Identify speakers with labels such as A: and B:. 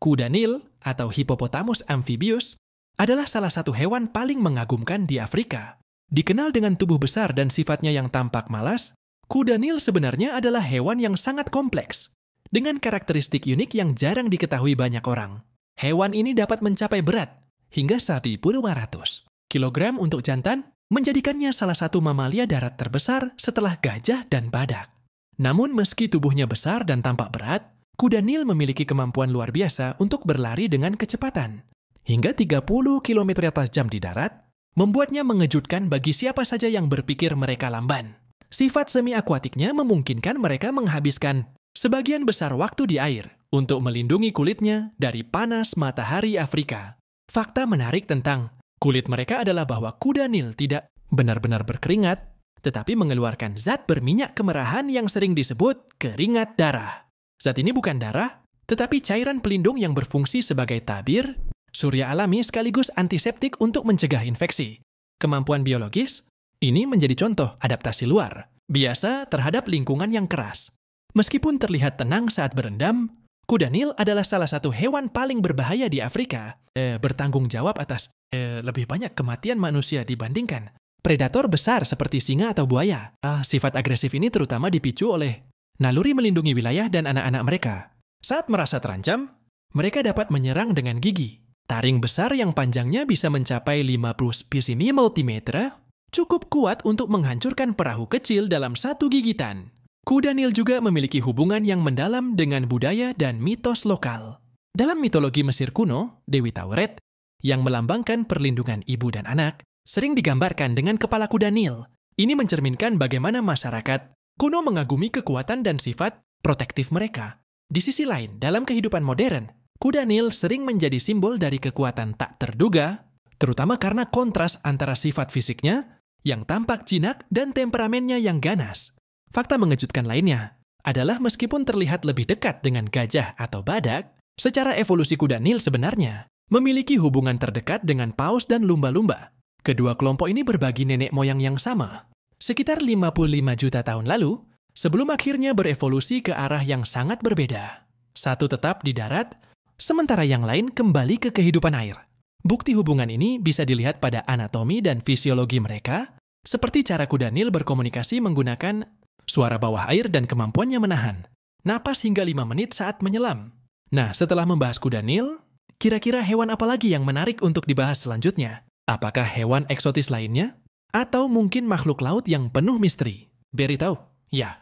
A: Kuda Nil atau Hippopotamus amphibius adalah salah satu hewan paling mengagumkan di Afrika. Dikenal dengan tubuh besar dan sifatnya yang tampak malas, kuda Nil sebenarnya adalah hewan yang sangat kompleks, dengan karakteristik unik yang jarang diketahui banyak orang. Hewan ini dapat mencapai berat hingga 1.500 kilogram untuk jantan, menjadikannya salah satu mamalia darat terbesar setelah gajah dan badak. Namun meski tubuhnya besar dan tampak berat, kuda Nil memiliki kemampuan luar biasa untuk berlari dengan kecepatan. Hingga 30 km atas jam di darat, membuatnya mengejutkan bagi siapa saja yang berpikir mereka lamban. Sifat semi-akuatiknya memungkinkan mereka menghabiskan sebagian besar waktu di air untuk melindungi kulitnya dari panas matahari Afrika. Fakta menarik tentang kulit mereka adalah bahwa kuda Nil tidak benar-benar berkeringat, tetapi mengeluarkan zat berminyak kemerahan yang sering disebut keringat darah. Zat ini bukan darah, tetapi cairan pelindung yang berfungsi sebagai tabir surya alami sekaligus antiseptik untuk mencegah infeksi. Kemampuan biologis ini menjadi contoh adaptasi luar biasa terhadap lingkungan yang keras. Meskipun terlihat tenang saat berendam, kuda Nil adalah salah satu hewan paling berbahaya di Afrika. Bertanggung jawab atas lebih banyak kematian manusia dibandingkan predator besar seperti singa atau buaya. Sifat agresif ini terutama dipicu oleh naluri melindungi wilayah dan anak-anak mereka. Saat merasa terancam, mereka dapat menyerang dengan gigi. Taring besar yang panjangnya bisa mencapai 50 cm cukup kuat untuk menghancurkan perahu kecil dalam satu gigitan. Kuda Nil juga memiliki hubungan yang mendalam dengan budaya dan mitos lokal. Dalam mitologi Mesir kuno, Dewi Tauret, yang melambangkan perlindungan ibu dan anak, sering digambarkan dengan kepala kuda Nil. Ini mencerminkan bagaimana masyarakat kuno mengagumi kekuatan dan sifat protektif mereka. Di sisi lain, dalam kehidupan modern, kuda Nil sering menjadi simbol dari kekuatan tak terduga, terutama karena kontras antara sifat fisiknya yang tampak jinak dan temperamennya yang ganas. Fakta mengejutkan lainnya adalah meskipun terlihat lebih dekat dengan gajah atau badak, secara evolusi kuda Nil sebenarnya memiliki hubungan terdekat dengan paus dan lumba-lumba. Kedua kelompok ini berbagi nenek moyang yang sama. Sekitar 55 juta tahun lalu, sebelum akhirnya berevolusi ke arah yang sangat berbeda. Satu tetap di darat, sementara yang lain kembali ke kehidupan air. Bukti hubungan ini bisa dilihat pada anatomi dan fisiologi mereka, seperti cara kuda Nil berkomunikasi menggunakan suara bawah air dan kemampuannya menahan napas hingga 5 menit saat menyelam. Nah, setelah membahas kuda Nil, kira-kira hewan apa lagi yang menarik untuk dibahas selanjutnya? Apakah hewan eksotis lainnya? Atau mungkin makhluk laut yang penuh misteri? Beritahu. Ya,